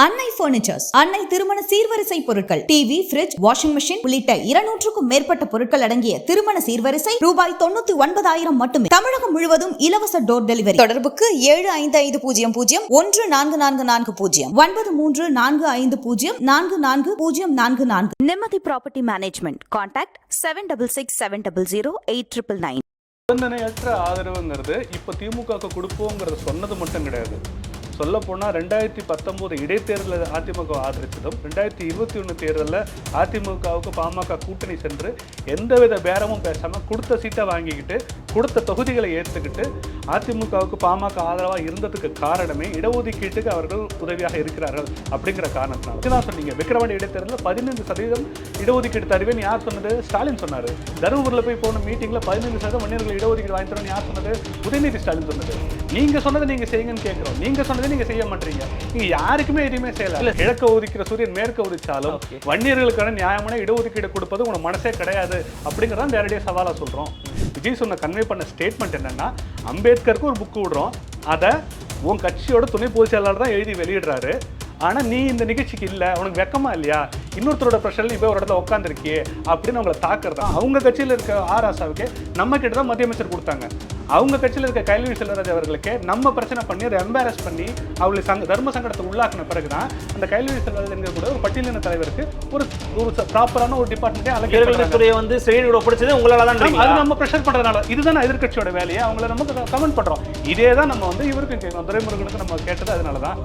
அன்னை பர்னிச்சர்ஸ், அன்னை திருமண சீர்வரிசை பொருட்கள், டிவி, ஃபிரிட்ஜ், வாஷிங் மெஷின் உள்ளிட்ட 200க்கும் மேற்பட்ட பொருட்கள் அடங்கிய திருமண சீர்வரிசை ரூபாய் 99,000 மட்டுமே. தமிழகம் முழுவதும் இலவச டோர் டெலிவரி. தொடர்புக்கு 7550144440 9345044044. நிம்மதி ப்ராப்பர்ட்டி மேனேஜ்மெண்ட். கான்டாக்ட் 7667008999. நிபந்தனையற்ற ஆதரவுங்கிறது இப்போ திமுகவுக்கு கொடுப்போங்கிறத சொன்னது மட்டும் கிடையாது. சொல்லப்போனால் 2019 இடைத்தேர்தலில் அதிமுக ஆதரித்ததும் 2021 தேர்தலில் அதிமுகவுக்கு பாமக கூட்டணி சென்று எந்தவித பேரமும் பேசாமல் கொடுத்த சீட்டை வாங்கிக்கிட்டு கொடுத்த தொகுதிகளை ஏற்றுக்கிட்டு அதிமுகவுக்கு பாமக ஆதரவாக இருந்ததுக்கு காரணமே இடஒதுக்கீட்டுக்கு அவர்கள் உதவியாக இருக்கிறார்கள் அப்படிங்கிற காரணத்தினால இதுதான் சொன்னீங்க. விக்கிரவாண்டி இடைத்தேர்தலில் 15% இடஒதுக்கீடு தருவேன்னு யார் சொன்னது? ஸ்டாலின் சொன்னார். தருமபுரியில் போய் போன மீட்டிங்கில் 15% மன்னியர்கள் இடஒதுக்கீடு வாங்கி தரணும்னு யார் சொன்னது? உதயநிதி ஸ்டாலின் சொன்னது. நீங்கள் சொன்னதை நீங்கள் செய்யுங்கன்னு கேட்குறோம். நீங்கள் சொன்னதை நீங்க செய்ய மாட்டீங்க. நீங்க யாருக்குமே எதுவுமே செய்யல. கிழக்க ஒதுக்கிற சூரியன் மேற்க உதிச்சாலும் வன்னியர்களுக்கான நியாயமான இடஒதுக்கீடு கொடுப்பது உங்க மனசே கிடையாது அப்படிங்கிறத நேரடியாக சவாலா சொல்றோம். விஜய் சொன்ன கன்வே பண்ண ஸ்டேட்மெண்ட் என்னன்னா, அம்பேத்கருக்கு ஒரு புக்கு விடுறோம், அதை உன் கட்சியோட துணை பொதுச் செயலாளர் தான் எழுதி வெளியிடுறாரு. ஆனா நீ இந்த நிகழ்ச்சிக்கு இல்லை, உனக்கு வெக்கமா இல்லையா? இன்னொருத்தரோட பிரஷர்ல நீ போய் ஒரு இடத்துல உட்காந்துருக்கியே அப்படின்னு அவங்களை தாக்குறதா. அவங்க கட்சியில் இருக்க ஆராசாவுக்கு நம்ம கிட்ட தான் மத்திய அமைச்சர் கொடுத்தாங்க. அவங்க கட்சியில் இருக்க கைலவி செல்வராஜ் அவர்களுக்கு நம்ம பிரச்சனை பண்ணி அதை எம்பாரஸ் பண்ணி அவளை தர்ம சங்கடத்தை உள்ளாக்கின பிறகுதான் அந்த கைலவி செல்வராஜ் என்கிற கூட ஒரு பட்டியலின தலைவருக்கு ஒரு ப்ராப்பரான ஒரு டிபார்ட்மெண்ட்டே அலங்கத்துறையை வந்து செயலோட பிடிச்சது உங்களால தான். அது நம்ம ப்ரெஷர் பண்றதுனால இதுதான் எதிர்கட்சியோட வேலையை அவங்கள நம்ம கமெண்ட் பண்றோம். இதே தான் நம்ம வந்து இவருக்கும் கேட்கணும், துரைமுருகனுக்கு நம்ம கேட்டது அதனால தான்.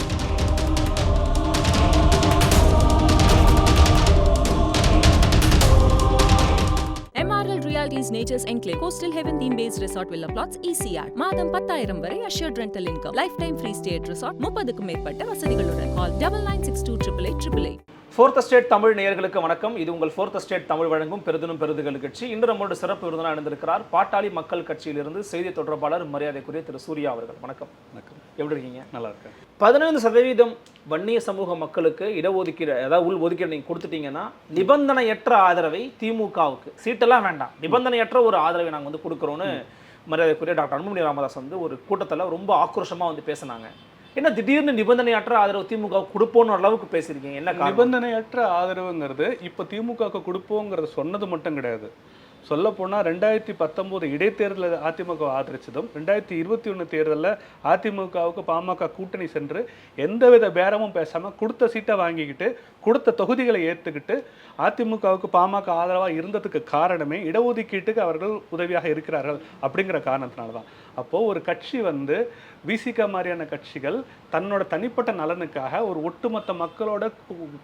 Realty's Nature's Enclave, Coastal Heaven theme-based resort villa plots, ECR. மாதம் 10,000 வரை assured rental income. Lifetime free stay at resort. 30க்கும் மேற்பட்ட வசதிகளுடன். Call 9962888888. ஃபோர்த் எஸ்டேட் தமிழ் நேயர்களுக்கு வணக்கம். இது உங்கள் ஃபோர்த் எஸ்டேட் தமிழ் வழங்கும் பெருதினும் பெருதுகள் நிகழ்ச்சி. இன்று நம்மளோட சிறப்பு விருந்தினர் அணிந்திருக்கிறார் பாட்டாளி மக்கள் கட்சியிலிருந்து செய்தி தொடர்பாளர் மரியாதைக்குரிய திரு சூர்யா அவர்கள். வணக்கம். வணக்கம். எப்படி இருக்கீங்க? நல்லா இருக்கேன். 15% வன்னிய சமூக மக்களுக்கு இடஒதுக்கீடு, அதாவது உள் ஒதுக்கீடு நீங்கள் கொடுத்துட்டீங்கன்னா நிபந்தனையற்ற ஆதரவை திமுகவுக்கு, சீட்டெல்லாம் வேண்டாம், நிபந்தனையற்ற ஒரு ஆதரவை நாங்கள் வந்து கொடுக்குறோன்னு மரியாதைக்குரிய டாக்டர் அன்புமணி ராமதாஸ் வந்து ஒரு கூட்டத்தில் ரொம்ப ஆக்ரோஷமாக வந்து பேசினாங்க. என்ன திடீர்னு நிபந்தனையற்ற ஆதரவு திமுக கொடுப்போன்னு அளவுக்கு பேசியிருக்கீங்க? என்ன நிபந்தனையற்ற ஆதரவுங்கிறது இப்போ திமுகவுக்கு கொடுப்போங்கிறத சொன்னது மட்டும் கிடையாது. சொல்லப்போனால் 2019 இடைத்தேர்தலில் அதிமுக ஆதரித்ததும் 2021 தேர்தலில் அதிமுகவுக்கு பாமக கூட்டணி சென்று எந்தவித பேரமும் பேசாமல் கொடுத்த சீட்டை வாங்கிக்கிட்டு கொடுத்த தொகுதிகளை ஏற்றுக்கிட்டு அதிமுகவுக்கு பாமக ஆதரவாக இருந்ததுக்கு காரணமே இடஒதுக்கீட்டுக்கு அவர்கள் உதவியாக இருக்கிறார்கள் அப்படிங்கிற காரணத்தினால தான். அப்போது ஒரு கட்சி வந்து விசிக மாதிரியான கட்சிகள் தன்னோட தனிப்பட்ட நலனுக்காக ஒரு ஒட்டுமொத்த மக்களோட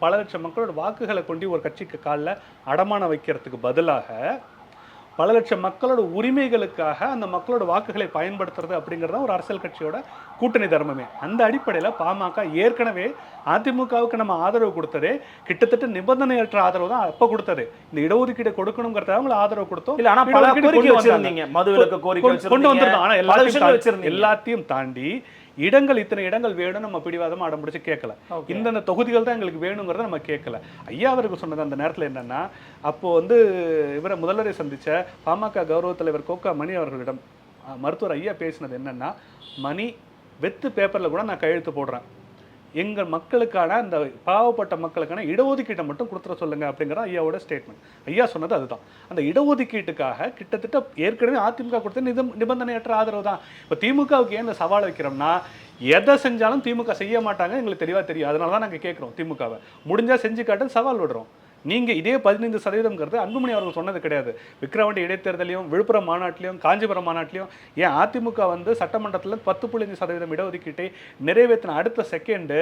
பல லட்சம் மக்களோட வாக்குகளை கொண்டு ஒரு கட்சிக்கு காலில் அடமானம் வைக்கிறதுக்கு பதிலாக பல லட்சம் மக்களோட உரிமைகளுக்காக அந்த மக்களோட வாக்குகளை பயன்படுத்துறது அப்படிங்கிறது ஒரு அரசியல் கட்சியோட கூட்டணி தர்மமே. அந்த அடிப்படையில் பாமக ஏற்கனவே அதிமுகவுக்கு நம்ம ஆதரவு கொடுத்ததே கிட்டத்தட்ட நிபந்தனையற்ற ஆதரவு தான் அப்போ கொடுத்தது. இந்த இடஒதுக்கீடு கொடுக்கணுங்கிறத அவங்களை ஆதரவு கொடுத்தோம். இல்லை, ஆனால் பல கோரிக்கை வச்சிருந்தீங்க, மதுவிலக்கு கோரிக்கை கொண்டு வந்திருந்தோம். ஆனால் எல்லாத்தையும் தாண்டி இடங்கள், இத்தனை இடங்கள் வேணும் நம்ம பிடிவாதமாக அடம் பிடிச்சி கேட்கல. இந்தந்த தொகுதிகள் தான் எங்களுக்கு வேணுங்கிறத நம்ம கேட்கல. ஐயா அவருக்கு சொன்னது அந்த நேரத்தில் என்னன்னா, அப்போ வந்து இவரை முதல்வரை சந்திச்ச பாமக கௌரவ தலைவர் கோகா மணி அவர்களிடம் மருத்துவர் ஐயா பேசினது என்னன்னா, மணி வெத்து பேப்பரில் கூட நான் கையெழுத்து போடுறேன், எங்கள் மக்களுக்கான அந்த பாவப்பட்ட மக்களுக்கான இடஒதுக்கீட்டை மட்டும் கொடுத்துட சொல்லுங்க அப்படிங்கிற ஐயாவோட ஸ்டேட்மெண்ட். ஐயா சொன்னது அதுதான். அந்த இடஒதுக்கீட்டுக்காக கிட்டத்தட்ட ஏற்கனவே அதிமுக கொடுத்த நிபந்தனையற்ற ஆதரவு தான். இப்போ திமுகவுக்கு ஏன் இந்த சவால் வைக்கிறோம்னா, எதை செஞ்சாலும் திமுக செய்ய மாட்டாங்க எங்களுக்கு தெளிவாக தெரியும். அதனால தான் நாங்கள் கேட்குறோம் திமுகவை, முடிஞ்சால் செஞ்சு காட்டு சவால் விடுறோம். நீங்கள் இதே 15% அன்புமணி அவர்கள் சொன்னது கிடையாது. விக்கிரவாண்டி இடைத்தேர்தலையும் விழுப்புரம் மாநாட்டிலையும் காஞ்சிபுரம் மாநாட்டிலையும் ஏன் அதிமுக வந்து சட்டமன்றத்தில் 10.5% இடஒதுக்கீட்டை நிறைவேற்றின அடுத்த செகண்டு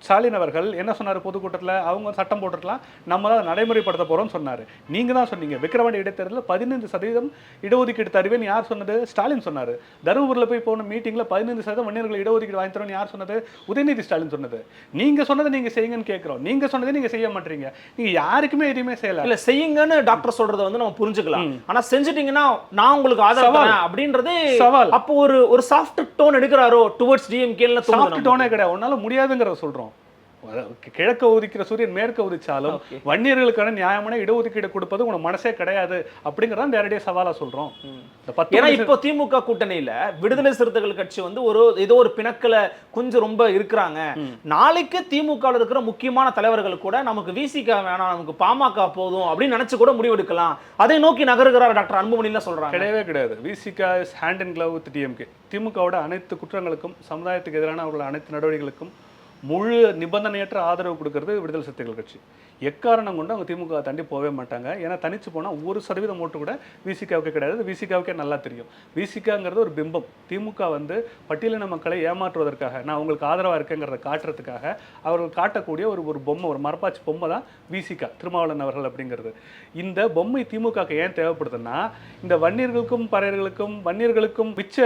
ஸ்டாலின் அவர்கள் என்ன சொன்னார் பொதுக்கூட்டத்தில்? அவங்க சட்டம் போட்டுருக்கலாம், நம்ம தான் நடைமுறைப்படுத்த போகிறோம்னு சொன்னார். நீங்கள் தான் சொன்னீங்க. விக்கிரவாண்டி இடைத்தேர்தலில் 15% இடஒதுக்கீடு தருவேன்னு யார் சொன்னது? ஸ்டாலின் சொன்னார். தருமபுரியில் போய் போன மீட்டிங்கில் 15% மன்னியர்கள் இடஒதுக்கீடு வாங்கி தரணும்னு யார் சொன்னது? உதயநிதி ஸ்டாலின் சொன்னது. நீங்கள் சொன்னதை நீங்கள் செய்யுங்கன்னு கேட்குறோம். நீங்கள் சொன்னதை நீங்கள் செய்ய மாட்டீங்க. நீங்கள் யாருக்குமே எதுவுமே செய்யல. இல்ல, செய்யுங்கன்னு டாக்டர் சொல்றதை வந்து நம்ம புரிஞ்சுக்கலாம். ஆனா செஞ்சிட்டீங்கன்னா நான் உங்களுக்கு ஆதரவு தரேன் அப்படின்றது சவால். அப்போ ஒரு சாஃப்ட் டோன் எடுக்கிறாரோ டுவர்ட்ஸ் டிஎம்கே? சாஃப்ட் டோனே கிடையாது, உன்னால முடியாதுங்கிறத சொல்றோம். கிழக்க உதிக்கிற சூரியன் மேற்க உதிச்சாலும் வன்னியர்களுக்கான நியாயமான இடஒதுக்கீடு கொடுப்பது உனக்கு மனசே கிடையாது அப்படிங்கறத நேரடியாக சவாலா சொல்றோம். ஏன்னா இப்போ திமுக கூட்டணியில விடுதலை சிறுத்தைகள் கட்சி வந்து ஏதோ ஒரு பிணக்குல கொஞ்சம் ரொம்ப இருக்கிறாங்க. நாளைக்கு திமுக இருக்கிற முக்கியமான தலைவர்கள் கூட நமக்கு விசிக வேணாம், நமக்கு பாமக போதும் அப்படின்னு நினைச்சு கூட முடிவெடுக்கலாம். அதை நோக்கி நகருகிறார் டாக்டர் அன்புமணிலாம் சொல்றாங்க. கிடையவே கிடையாது. விசிக is hand and glove with DMK. திமுகவோட அனைத்து குற்றங்களுக்கும் சமுதாயத்துக்கு எதிரான அவர்கள் அனைத்து நடவடிக்கைகளுக்கும் முழு நிபந்தனையற்ற ஆதரவு கொடுக்கறது விடுதலை சிறுத்தைகள் கட்சி. எக்காரணம் கொண்டு அவங்க திமுக தாண்டி போகவே மாட்டாங்க. ஏன்னா தனிச்சு போனால் 1% ஓட்டு கூட விசிகாவுக்கு கிடையாது. விசிகாவுக்கே நல்லா தெரியும். விசிகாங்கிறது ஒரு பிம்பம். திமுக வந்து பட்டியலின மக்களை ஏமாற்றுவதற்காக, நான் உங்களுக்கு ஆதரவாக இருக்கேங்கிறத காட்டுறதுக்காக அவர்கள் காட்டக்கூடிய ஒரு பொம்மை, ஒரு மரப்பாச்சி பொம்மை தான் விசிகா, திருமாவளவன் அவர்கள் அப்படிங்கிறது. இந்த பொம்மை திமுகவுக்கு ஏன் தேவைப்படுதுன்னா, இந்த வன்னியர்களுக்கும் பறையர்களுக்கும் வன்னியர்களுக்கும் மிச்ச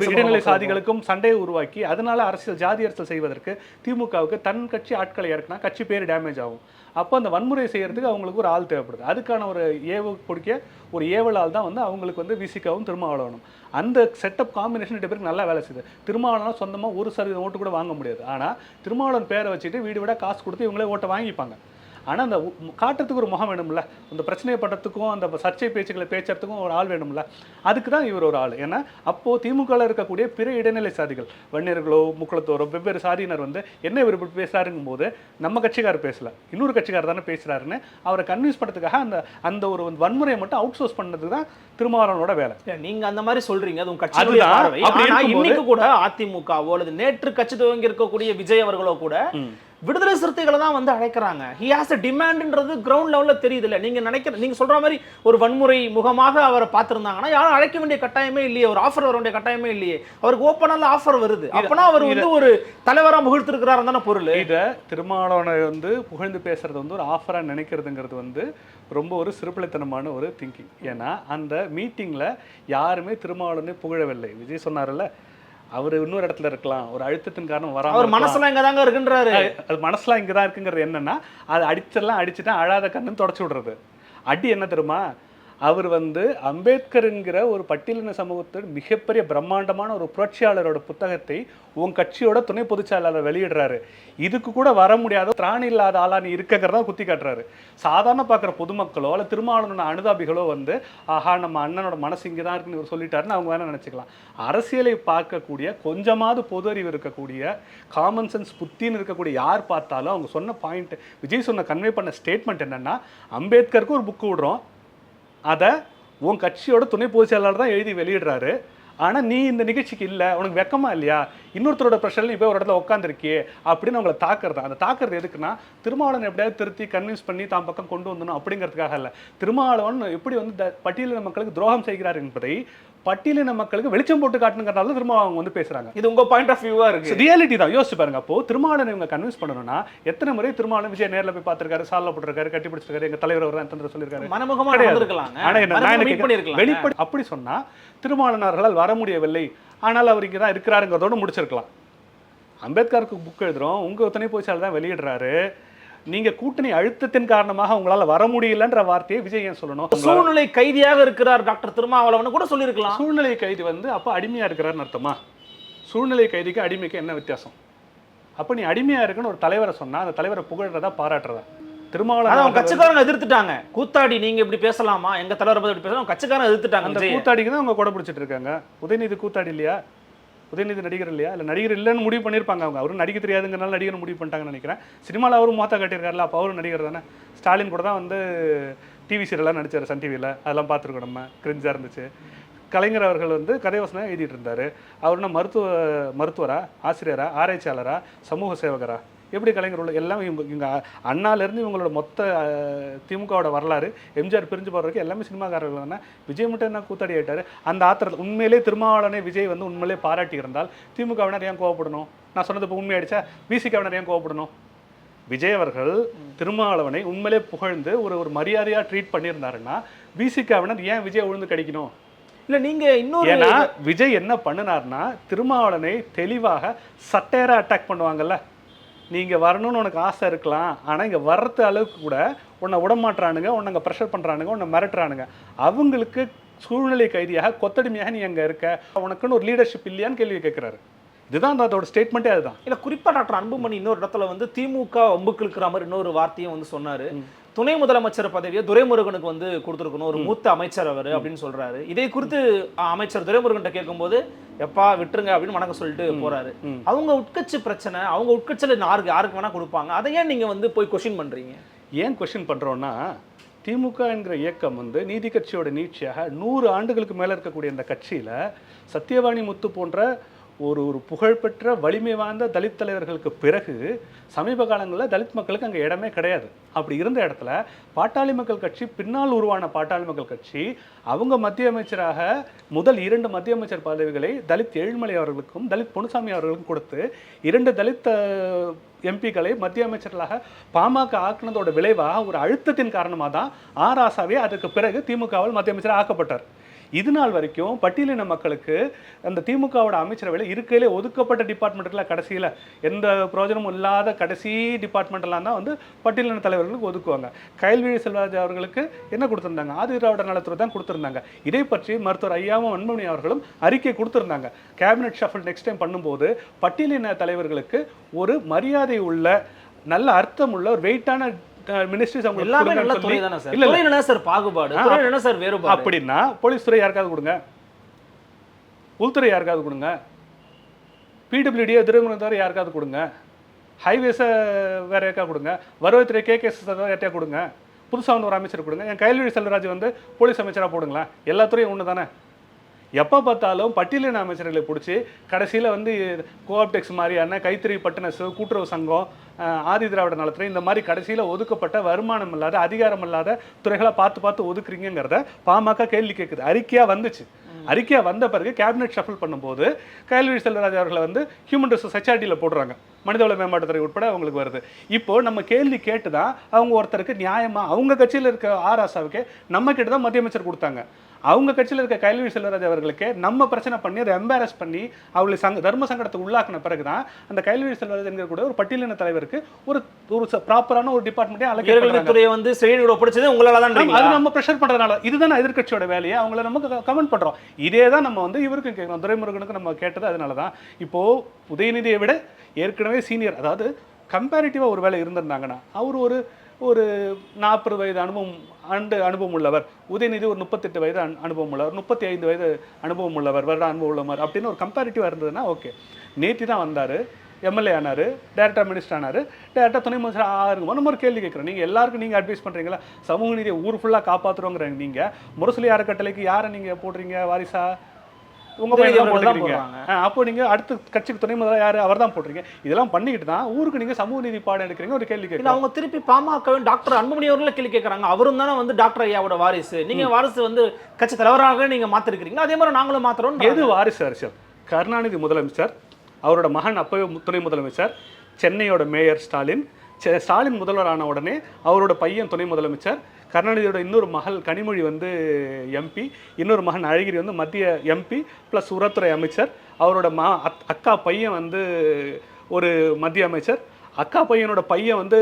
இடைநிலை சாதிகளுக்கும் சண்டையை உருவாக்கி அதனால அரசியல் ஜாதி அரசியல் செய்வதற்கு திமுகவுக்கு தன் கட்சி ஆட்களை இறக்குனா கட்சி பேர் டேமேஜ் ஆகும். அப்போ அந்த வன்முறை செய்யறதுக்கு அவங்களுக்கு ஒரு ஆள் தேவைப்படுது. அதுக்கான ஒரு கொடுக்க ஒரு ஏவல் ஆள் தான் வந்து அவங்களுக்கு வந்து விசிகாவும் திருமாவளவனும். அந்த செட்டப் காம்பினேஷன் 2 பேருக்கு நல்லா வேலை செய்யுது. திருமாவளவன் சொந்தமாக 1% ஓட்டு கூட வாங்க முடியாது. ஆனால் திருமாவளவன் பேரை வச்சுட்டு வீடு விட காசு கொடுத்து இவங்களே ஓட்டை வாங்கிப்பாங்க. ஆனால் அந்த காட்டுறதுக்கு ஒரு முகம் வேணும்ல, அந்த பிரச்சனையை படுறதுக்கும் அந்த சர்ச்சை பேச்சுக்களை பேசுறதுக்கும் ஒரு ஆள் வேணும்ல. அதுக்கு தான் இவர் ஒரு ஆள். ஏன்னா அப்போது திமுகவில் இருக்கக்கூடிய பிற இடைநிலை சாதிகள், வன்னியர்களோ முக்குளத்தோரோ வெவ்வேறு சாதியினர் வந்து என்ன இவர் இப்படி பேசுறாருங்கும் போது நம்ம கட்சிக்காரர் பேசல, இன்னொரு கட்சிக்காரர் தானே பேசுறாருன்னு அவரை கன்வின்ஸ் பண்ணுறதுக்காக அந்த ஒரு வன்முறையை மட்டும் அவுட் சோர்ஸ் பண்ணதுக்கு தான் திருமாவளவனோட வேலை. நீங்க அந்த மாதிரி சொல்றீங்க, அது கட்சி இன்னைக்கு கூட அதிமுகவோ அல்லது நேற்று கட்சி துவங்கி இருக்கக்கூடிய விஜய் அவர்களோ கூட விடுதலை சிறுத்தைகளை தான் வந்து அழைக்கிறாங்க. ஹி ஹாஸ் a டிமாண்ட்ன்றது கிரவுண்ட் லெவல்ல தெரியுது இல்ல. நீங்க சொல்ற மாதிரி ஒரு வன்முறை முகமாக அவரை பார்த்திருந்தாங்கன்னா யாரும் அழைக்க வேண்டிய கட்டாயமே இல்லையே, ஒரு ஆஃபர் வர வேண்டிய கட்டாயமே இல்லையே. அவருக்கு ஓப்பனால ஆஃபர் வருது. அப்பனா அவர் வந்து ஒரு தலைவரா முகிழ்த்து இருக்கிறாரு தானே பொருள். இத திருமாவளவனை வந்து புகழ்ந்து பேசுறது வந்து ஒரு ஆஃபரா நினைக்கிறதுங்கிறது வந்து ரொம்ப ஒரு சிறுபிள்ளைத்தனமான ஒரு திங்கிங். ஏன்னா அந்த மீட்டிங்ல யாருமே திருமாவளவனை புகழவில்லை. விஜய் சொன்னார்ல, அவர் இன்னொரு இடத்துல இருக்கலாம், ஒரு அழுத்தத்தின் காரணம் வராம, அவர் மனசுலாம் இங்க தாங்க இருக்குன்றாரு. அது மனசுலாம் இங்கதான் இருக்குங்கிறது என்னன்னா, அது அடிச்சுட்டா அழாத கண்ணுன்னு தொடச்சு விடுறது. அடி என்ன தெரியுமா, அவர் வந்து அம்பேத்கருங்கிற ஒரு பட்டியலின சமூகத்தோட மிகப்பெரிய பிரம்மாண்டமான ஒரு புரட்சியாளரோட புத்தகத்தை உன் கட்சியோட துணை பொதுச்செயலாளர் வெளியிடுறாரு. இதுக்கு கூட வர முடியாத திராணி இல்லாத ஆளா நீ இருக்கிறதா குத்தி காட்டுறாரு. சாதாரண பார்க்குற பொதுமக்களோ அல்ல திருமாவளவனோட அனுதாபிகளோ வந்து ஆஹா நம்ம அண்ணனோட மனசு இங்கே தான் இருக்குன்னு இவர் சொல்லிட்டாருன்னு அவங்க வேணா நினச்சிக்கலாம். அரசியலை பார்க்கக்கூடிய கொஞ்சமாவது பொது அறிவு இருக்கக்கூடிய காமன் சென்ஸ் புத்தின்னு இருக்கக்கூடிய யார் பார்த்தாலும் அவங்க சொன்ன பாயிண்ட், விஜய் சொன்ன கன்வே பண்ண ஸ்டேட்மெண்ட் என்னன்னா, அம்பேத்கருக்கு ஒரு புக்கு விடுறோம், அதை உன் கட்சியோட துணை பொதுச் செயலாளர் தான் எழுதி வெளியிடுறாரு. ஆனால் நீ இந்த நிகழ்ச்சிக்கு இல்லை, உனக்கு வெக்கமா இல்லையா, இன்னொருத்தரோட ப்ரெஷரில் நீ போய் ஒரு இடத்துல உட்காந்துருக்கியே அப்படின்னு அவங்களை தாக்குறது. அந்த தாக்குறது எதுக்குன்னா, திருமாவளவன் எப்படியாவது திருத்தி கன்வின்ஸ் பண்ணி தான் பக்கம் கொண்டு வந்துடணும் அப்படிங்கிறதுக்காக இல்லை. திருமாவளவன் எப்படி வந்து பட்டியலின மக்களுக்கு துரோகம் செய்கிறார் என்பதை பட்டியலின மக்களுக்கு வெளிச்சம் போட்டு காட்டணுங்கிறதால திருமாவளவன் அவங்க வந்து பேசுறாங்க. இது உங்க பாயிண்ட் ஆஃப் வியூவா இருக்கு, ரியாலிட்டி தான். யோசிச்சு பாருங்க. அப்போ திருமாவளவன் இவங்க கன்வின்ஸ் பண்ணணும்னா எத்தனை முறை திருமாவளவன் விஜய் நேரில் போய் பார்த்திருக்காரு, சால்ல போட்டிருக்காரு, கட்டி பிடிச்சிருக்காரு, எங்க தலைவர் அவர் எத்தனை சொல்லியிருக்காரு, மனமுகமா இருக்கலாம். ஆனா என்ன வெளிப்படை அப்படி சொன்னா திருமாவளவர்களால் வர முடியவில்லை, ஆனால் அவர் இங்கே தான் இருக்கிறாருங்கிறதோட முடிச்சிருக்கலாம். அம்பேத்கருக்கு புக் எழுதுறோம், உங்க துணை பொதுச்செயலாளர் தான் வெளியிடுறாரு, நீங்க கூட்டணி அழுத்தத்தின் காரணமாக உங்களால வர முடியலன்ற வார்த்தையை விஜய் ஏன் சொல்லணும்? சூழ்நிலை கைதியாக இருக்கிறார் டாக்டர் திருமாவளவன் கூட சொல்லியிருக்கலாம். சூழ்நிலை கைதி வந்து அப்ப அடிமையா இருக்கிறாருன்னு அர்த்தமா? சூழ்நிலை கைதிக்கு அடிமைக்கு என்ன வித்தியாசம்? அப்ப நீ அடிமையா இருக்குன்னு ஒரு தலைவரை சொன்னா அந்த தலைவரை புகழ்றதா பாராட்டுறதா? திருமாவளவன் கட்சிக்காரங்க எதிர்த்துட்டாங்க. கூத்தாடி நீங்க இப்படி பேசலாமா, எங்க தலைவரை பத்தி இப்படி பேசலாம், கட்சிக்காரங்க எதிர்த்துட்டாங்க. அந்த கூத்தாடிக்கு தான் அவங்க கொடை பிடிச்சிட்டு இருக்காங்க. உதயநிதி கூத்தாடி இல்லையா? உதயநிதி நடிகர் இல்லையா? இல்லை நடிகர் இல்லைன்னு முடிவு பண்ணியிருப்பாங்க அவங்க. அவரும் நடிக்க தெரியாதுங்கிறனால நடிகர் முடிவு பண்ணிட்டாங்கன்னு நினைக்கிறேன். சினிமாவில் அவரும் மொத்தம் கட்டியிருக்காருல, அப்போ அவரும் நடிகர் தானே. ஸ்டாலின் கூட தான் வந்து டிவி சீரியலாக நடிச்சார் சன் டிவியில், அதெல்லாம் பார்த்துருக்கோம் நம்ம. கிரிஞ்சாக இருந்துச்சு. கலைஞர் அவர்கள் வந்து கதைவசனம் எழுதிட்டு இருந்தார். அவருன்னா மருத்துவரா, ஆசிரியரா, ஆராய்ச்சியாளரா, சமூக சேவகரா, எப்படி கலைஞர் உள்ள எல்லாம் இவங்க அண்ணாலேருந்து இவங்களோட மொத்த திமுகவோட வரலாறு, எம்ஜிஆர் பிரிஞ்சு போகிற வரைக்கும் எல்லாமே சினிமாக்காரர்கள் தானே. விஜய் மட்டும் என்ன கூத்தாடி ஆகிட்டார். அந்த ஆத்திரத்தில் உண்மையிலே திருமாவளவனை விஜய் வந்து உண்மையிலே பாராட்டி இருந்தால் திமுகவினர் ஏன் கோவப்படணும்? நான் சொன்னது இப்போ உண்மையாயிடுச்சா? விசிகவினர் ஏன் கோவப்படணும்? விஜய் அவர்கள் திருமாவளவனை உண்மையிலே புகழ்ந்து ஒரு மரியாதையாக ட்ரீட் பண்ணியிருந்தாருன்னா விசிகவினர் ஏன் விஜய் உழுந்து கிடைக்கணும்? இல்லை நீங்க இன்னொரு, ஏன்னா விஜய் என்ன பண்ணினார்னா திருமாவளவனை தெளிவாக சட்டையராக அட்டாக் பண்ணுவாங்கல்ல. நீங்கள் வரணும்னு உனக்கு ஆசை இருக்கலாம், ஆனால் இங்கே வர்றது அளவுக்கு கூட உன்னை விடமாட்டுறானுங்க, உன்னை அங்கே ப்ரெஷர் பண்ணுறானுங்க, உன்னை மிரட்டுறானுங்க. அவங்களுக்கு சூழ்நிலை கைதியாக கொத்தடிமையாக நீ அங்கே இருக்க, உனக்குன்னு ஒரு லீடர்ஷிப் இல்லையான்னு கேள்வி கேட்குறாரு. இதுதான் அதோட ஸ்டேட்மெண்ட்டே அதுதான். இல்ல குறிப்பா டாக்டர் அன்புமணி இன்னொரு இடத்துல வந்து திமுக வம்புக்கு இழுக்கிற மாதிரி இன்னொரு வார்த்தையும் வந்து சொன்னாரு. துணை முதலமைச்சர் பதவியை துரைமுருகனுக்கு வந்து கொடுத்துருக்கணும், ஒரு மூத்த அமைச்சர் அவர் அப்படின்னு சொல்றாரு. இதை குறித்து அமைச்சர் துரைமுருகன் கேட்கும்போது எப்பா விட்டுருங்க அப்படின்னு வணக்கம் சொல்லிட்டு போறாரு. அவங்க உட்கட்சி பிரச்சனை, அவங்க உட்கட்சியில யாருக்கு வேணா கொடுப்பாங்க, அதை ஏன் நீங்க வந்து போய் கொஸ்டின் பண்றீங்க? ஏன் கொஸ்டின் பண்றோம்னா, திமுக என்கிற இயக்கம் வந்து நீதி கட்சியோட நீட்சியாக 100 ஆண்டுகளுக்கு மேல இருக்கக்கூடிய இந்த கட்சியில சத்தியவாணி முத்து போன்ற ஒரு புகழ்பெற்ற வலிமை வாய்ந்த தலித் தலைவர்களுக்கு பிறகு சமீப காலங்களில் தலித் மக்களுக்கு அங்கே இடமே கிடையாது. அப்படி இருந்த இடத்துல பாட்டாளி மக்கள் கட்சி, பின்னால் உருவான பாட்டாளி மக்கள் கட்சி, அவங்க மத்திய அமைச்சராக முதல் 2 மத்திய அமைச்சர் பதவிகளை தலித் ஏழுமலை அவர்களுக்கும் தலித் பொன்னுசாமி அவர்களுக்கும் கொடுத்து 2 தலித் எம்பிக்களை மத்திய அமைச்சர்களாக பாமக ஆக்குனதோட விளைவாக ஒரு அழுத்தத்தின் காரணமாக தான் ராசாவே அதுக்கு பிறகு திமுகவால் மத்திய அமைச்சராக ஆக்கப்பட்டார். இது நாள் வரைக்கும் பட்டியலின மக்களுக்கு அந்த திமுகவோட அமைச்சரவையில் இருக்கையிலே ஒதுக்கப்பட்ட டிபார்ட்மெண்ட்டில் கடைசியில் எந்த பிரயோஜனமும் இல்லாத கடைசி டிபார்ட்மெண்ட்டெல்லாம் தான் வந்து பட்டியலின தலைவர்களுக்கு ஒதுக்குவாங்க. கயல்விழி செல்வராஜ் அவர்களுக்கு என்ன கொடுத்துருந்தாங்க? ஆதி திராவிட நலத்துறை தான் கொடுத்துருந்தாங்க. இதை பற்றி மருத்துவர் ஐயாவும் அன்புமணி அவர்களும் அறிக்கை கொடுத்துருந்தாங்க. கேபினட் ஷஃபிள் நெக்ஸ்ட் டைம் பண்ணும்போது பட்டியலின தலைவர்களுக்கு ஒரு மரியாதை உள்ள, நல்ல அர்த்தம் உள்ள, ஒரு வெயிட்டான மினிஸ்ட்ரிஸ் அவங்க எல்லாமே நல்ல துறை தானே சார். இல்ல என்ன சார் பாகுபாடு, துறை என்ன சார் வேறுபாடு? அப்படின்னா போலீஸ் துறை யாருக்காவது கொடுங்க, உள்துறை யாருக்காவது கொடுங்க, பிடபிள்யூடி துறைமுறை யாருக்காவது கொடுங்க, ஹைவேஸை வேற யாருக்காவது கொடுங்க, வருவாய்த்துறை கேகேஎஸ் யார்ட்டையா கொடுங்க, புதுசாக வந்து ஒரு அமைச்சர் கொடுங்க. என் கயல்விழி செல்வராஜ் வந்து போலீஸ் அமைச்சராக போடுங்களேன். எல்லா துறையும் ஒன்று தானே. எப்போ பார்த்தாலும் பட்டியலின அமைச்சர்களை பிடிச்சி கடைசியில் வந்து கோஆப்டெக்ஸ் மாதிரியான கைத்தறி பட்டனஸ், கூட்டுறவு சங்கம், ஆதி திராவிட நலத்துறை, இந்த மாதிரி கடைசியில் ஒதுக்கப்பட்ட வருமானம் இல்லாத, அதிகாரம் இல்லாத துறைகளை பார்த்து ஒதுக்குறீங்கிறத பாமக கேள்வி கேட்குது. அறிக்கையாக வந்துச்சு. அறிக்கையாக வந்த பிறகு கேபினெட் ஷஃபிள் பண்ணும்போது கயல்விழி செல்வராஜ் அவர்களை வந்து ஹியூமன் ரிசோர்ஸ் ஹெச்ஆர்டியில் போடுறாங்க. மனிதவள மேம்பாட்டுத்துறை உட்பட அவங்களுக்கு வருது. இப்போ நம்ம கேள்வி கேட்டு தான் அவங்க ஒருத்தருக்கு நியாயமாக அவங்க கட்சியில் இருக்க ராசாவுக்கு நம்ம கிட்ட தான் மத்திய அமைச்சர் கொடுத்தாங்க. அவங்க கட்சியில் இருக்க கயல்விழி செல்வராஜ் அவர்களுக்கு நம்ம பிரச்சனை பண்ணி அதை எம்பாரஸ் பண்ணி அவங்களை தர்ம சங்கடத்துக்கு உள்ளாக்கின பிறகு தான் அந்த கயல்விழி செல்வராஜ் என்கிற கூட ஒரு பட்டியலின தலைவருக்கு ஒரு ப்ராப்பரான ஒரு டிபார்ட்மெண்ட்டே அலகேட் வந்து செயலோட ஒப்படைச்சது உங்களால தான். அது நம்ம ப்ரெஷர் பண்றதுனால இதுதான் எதிர்கட்சியோட வேலையை. அவங்கள நம்ம கமெண்ட் பண்றோம். இதே தான் நம்ம வந்து இவருக்கும் கேட்கணும், துரைமுருகனுக்கு நம்ம கேட்டது அதனால தான். இப்போ உதயநிதியை விட ஏற்கனவே சீனியர், அதாவது கம்பேரிட்டிவாக ஒரு வேலை இருந்திருந்தாங்கன்னா அவர் ஒரு 40 வயது அனுபவம் உள்ளவர், உதயநிதி ஒரு 38 வயது அனுபவம் உள்ளவர், 35 வயது அனுபவம் உள்ளவர், வருட அனுபவம் உள்ளவர் அப்படின்னு ஒரு கம்பேரிட்டிவாக இருந்ததுன்னா ஓகே. நேற்று தான் வந்தார், எம்எல்ஏ ஆனார், டேரக்டாக மினிஸ்டர் ஆனார், டேரக்டாக துணை அமைச்சர் ஆகுங்க. நம்ம ஒரு கேள்வி கேட்குறோம், நீங்கள் எல்லாருக்கும் நீங்கள் அட்வைஸ் பண்ணுறீங்களா? சமூக நீதியை ஊர் ஃபுல்லாக காப்பாற்றுறோங்கிறாங்க. நீங்கள் முரசொலி அறக்கட்டளைக்கு யாரை நீங்கள் போடுறீங்க வாரிசா? உங்க பையன் தான் போடுறாங்க. அப்போ நீங்க அடுத்த கட்சிக்கு துணை முதல்வர் யாரு? அவர் தான் போடுறீங்க. இதெல்லாம் பண்ணிக்கிட்டு தான் ஊருக்கு நீங்க சமூக நீதி பாடம் எடுக்கிறீங்க. ஒரு கேள்வி கேட்கலாம். அவங்க திருப்பி பாமக டாக்டர் அன்புமணி அவர்களே கேள்வி கேட்கறாங்க. அவரும் தானே வந்து டாக்டர் ஐயாவோட வாரிசு. நீங்க வாரிசு வந்து கட்சி தலைவராக நீங்க மாத்திருக்கீங்க, அதே மாதிரி நாங்களும் மாத்துறோம். எது வாரிசு அரசியல்? கருணாநிதி முதலமைச்சர், அவரோட மகன் அப்பவே துணை முதலமைச்சர், சென்னையோட மேயர் ஸ்டாலின் முதல்வர் ஆன உடனே அவரோட பையன் துணை முதலமைச்சர், கருணாநிதியோட இன்னொரு மகள் கனிமொழி வந்து எம்பி, இன்னொரு மகன் அழகிரி வந்து மத்திய எம்பி ப்ளஸ் உரத்துறை அமைச்சர், அவரோட அக்கா பையன் வந்து ஒரு மத்திய அமைச்சர், அக்கா பையனோட பையன் வந்து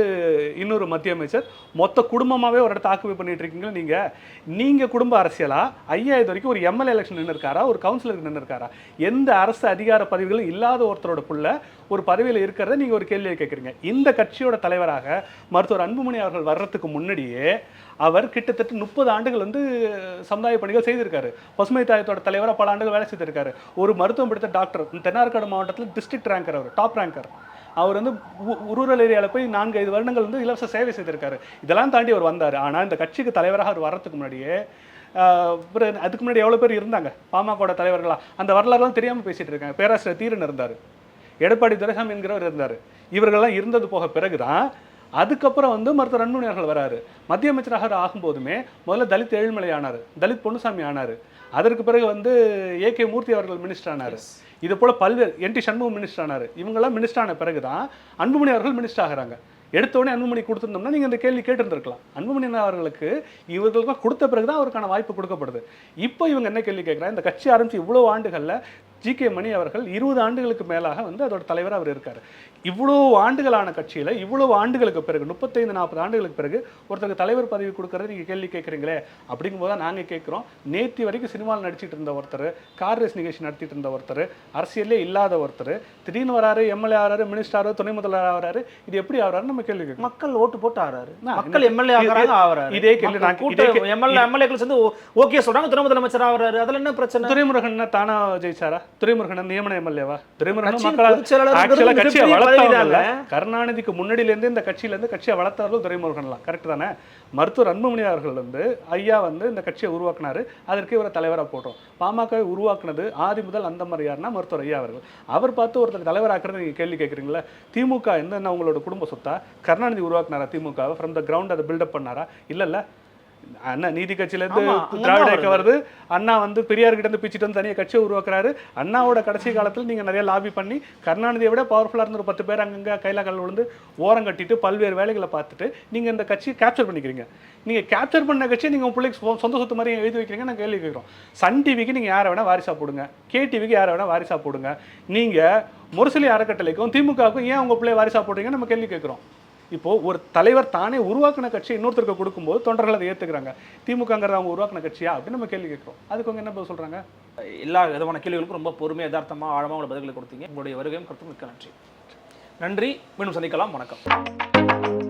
இன்னொரு மத்திய அமைச்சர், மொத்த குடும்பமாகவே ஒரு இடத்த ஆக்குபை பண்ணிட்டு இருக்கீங்களா நீங்கள் குடும்ப அரசியலா? 5000 வரைக்கும் ஒரு எம்எல்ஏ எலெக்ஷன் நின்று இருக்காரா? ஒரு கவுன்சிலருக்கு நின்று இருக்காரா? எந்த அரசு அதிகார பதவிகளும் இல்லாத ஒருத்தரோட புள்ள ஒரு பதவியில் இருக்கிறத நீங்கள் ஒரு கேள்வியை கேட்குறீங்க. இந்த கட்சியோட தலைவராக மருத்துவர் அன்புமணி அவர்கள் வர்றதுக்கு முன்னாடியே அவர் கிட்டத்தட்ட 30 ஆண்டுகள் வந்து சமுதாய பணிகள் செய்திருக்காரு. பசுமை தாயத்தோட தலைவராக பல ஆண்டுகள் வேலை செய்திருக்காரு. ஒரு மருத்துவம் படித்த டாக்டர், தென்னார்காடு மாவட்டத்தில் டிஸ்ட்ரிக்ட் ரேங்கர், அவர் டாப் ரேங்கர். அவர் வந்து ரூரல் ஏரியாவில் போய் 4-5 வருடங்கள் வந்து இலவச சேவை செய்திருக்காரு. இதெல்லாம் தாண்டி அவர் வந்தார். ஆனால் இந்த கட்சிக்கு தலைவராக அவர் வர்றதுக்கு முன்னாடியே அதுக்கு முன்னாடி எவ்வளோ பேர் இருந்தாங்க பாமகோட தலைவர்களா? அந்த வரலாறுலாம் தெரியாமல் பேசிகிட்டு இருக்காங்க. பேராசிரியர் தீரன் இருந்தார், எடப்பாடி துரைசாமி என்கிறவர் இருந்தார். இவர்கள்லாம் இருந்தது போக பிறகுதான் அதுக்கப்புறம் வந்து மருத்துவர் அன்புமணி அவர்கள் வராரு. மத்திய அமைச்சராக ஆகும்போதுமே முதல்ல தலித் ஏழுமலை ஆனார், தலித் பொன்னுசாமி ஆனார். அதற்கு பிறகு வந்து ஏகே மூர்த்தி அவர்கள் மினிஸ்டர் ஆனார். இது போல் பல்வேறு என்டி சண்முகம் மினிஸ்டர் ஆனார். இவங்கெல்லாம் மினிஸ்டர் ஆன பிறகு தான் அன்புமணி அவர்கள் மினிஸ்டர் ஆகிறாங்க. எடுத்தோடனே அன்புமணி கொடுத்துருந்தோம்னா நீங்கள் இந்த கேள்வி கேட்டுருந்துருக்கலாம். அன்புமணி அவர்களுக்கு இவர்களுக்கு கொடுத்த பிறகு தான் அவருக்கான வாய்ப்பு கொடுக்கப்படுது. இப்போ இவங்க என்ன கேள்வி கேட்குறாங்க? இந்த கட்சி ஆரம்பித்து இவ்வளோ ஆண்டுகளில் ஜி.கே. மணி அவர்கள் 20 ஆண்டுகளுக்கு மேலாக வந்து அதோட தலைவர் அவர் இருக்கார். இவ்வளோ ஆண்டுகளான கட்சியில் இவ்வளவு ஆண்டுகளுக்கு பிறகு 35-40 ஆண்டுகளுக்கு பிறகு ஒருத்தருக்கு தலைவர் பதவி கொடுக்கறது நீங்கள் கேள்வி கேட்குறீங்களே. அப்படிங்கும்போது தான் நாங்கள் கேட்குறோம், நேற்று வரைக்கும் சினிமாவில் நடிச்சிட்டு இருந்த ஒருத்தர், கார் ரேஸ் நிகழ்ச்சி நடத்திட்டு இருந்த ஒருத்தர், அரசியலே இல்லாத ஒருத்தர் திடீர்னு வராரு, எம்எல்ஏ ஆகிறாரு, மினிஸ்டரோ துணை முதல்வர் ஆகிறாரு, இது எப்படி ஆகிறாரு நம்ம கேள்வி கேட்குறோம். மக்கள் ஓட்டு போட்டு ஆறாரு, மக்கள் எம்எல்ஏ ஆகிறாரு. இதே கேள்வி எம்எல்ஏக்கள் வந்து ஓகே சொல்றாங்க, துணை முதலமைச்சர் ஆகிறாரு, அதுல என்ன பிரச்சனை? துரைமுருகன் தானா ஜெயிச்சாரா? துரைமுருகன் நியமன எம்எல்ஏவா? துரைமுருகன் கட்சியை வளர்த்தவங்க. கருணாநிதிக்கு முன்னாடியிலேருந்து இந்த கட்சியிலேருந்து கட்சியை வளர்த்தவர்கள் துரைமுருகன்லாம். கரெக்ட் தானே? மருத்துவர் அன்புமணி அவர்கள் வந்து ஐயா வந்து இந்த கட்சியை உருவாக்குனாரு, அதற்கு இவரை தலைவராக போட்டோம். பாமகவை உருவாக்குனது ஆதி முதல் அந்த மாதிரி யாருன்னா மருத்துவர் ஐயா அவர்கள். அவர் பார்த்து ஒருத்தர் தலைவராக்குறது நீங்கள் கேள்வி கேட்குறீங்களா? திமுக என்ன உங்களோட குடும்ப சொத்தா? கருணாநிதி உருவாக்குனாரா திமுகவை? ஃப்ரம் த கிரவுண்ட் அதை பில்டப் பண்ணாரா? இல்லைல்ல. அண்ணா நீதி கட்சியிலேருந்து திராவிட இயக்கம் வருது, அண்ணா வந்து பெரியார் கிட்ட இருந்து பிச்சுட்டு வந்து தனியாக கட்சியை உருவாக்குறாரு. அண்ணாவோட கடைசி காலத்தில் நீங்கள் நிறைய லாபி பண்ணி கருணாநிதியை விட பவர்ஃபுல்லாக இருந்த ஒரு 10 பேர் அங்கங்கே கையில் விழுந்து ஓரம் கட்டிட்டு பல்வேறு வேலைகளை பார்த்துட்டு நீங்கள் இந்த கட்சியை கேப்சர் பண்ணிக்கிறீங்க. நீங்கள் கேப்சர் பண்ண கட்சியை நீங்கள் பிள்ளைக்கு சொந்த சொத்து மாதிரி எழுதி வைக்கிறீங்க. நான் கேள்வி கேட்குறோம். சன் டிவிக்கு நீங்கள் யாரை வேணால் வாரிசா போடுங்க, KTVக்கு யாரை வேணால் வாரிசா போடுங்க. நீங்கள் முரசொலி அறக்கட்டளைக்கும் திமுகவுக்கும் ஏன் உங்கள் பிள்ளை வாரிசா போடுறீங்க நம்ம கேள்வி கேட்குறோம். இப்போ ஒரு தலைவர் தானே உருவாக்கின கட்சியை இன்னொருத்தருக்கு கொடுக்கும்போது தொண்டர்கள் அதை ஏற்றுக்கிறாங்க. திமுகங்கிறத அவங்க உருவாக்கின கட்சியா அப்படின்னு நம்ம கேள்வி கேட்குறோம். அதுக்கு அவங்க என்ன பதில் சொல்றாங்க? எல்லா விதமான கேள்விகளுக்கும் ரொம்ப பொறுமையாக யதார்த்தமாக ஆழமாக உங்களை பதில்களை கொடுத்தீங்க. உங்களுடைய வருகையும் கருத்து மிக்க நன்றி. மீண்டும் சந்திக்கலாம். வணக்கம்.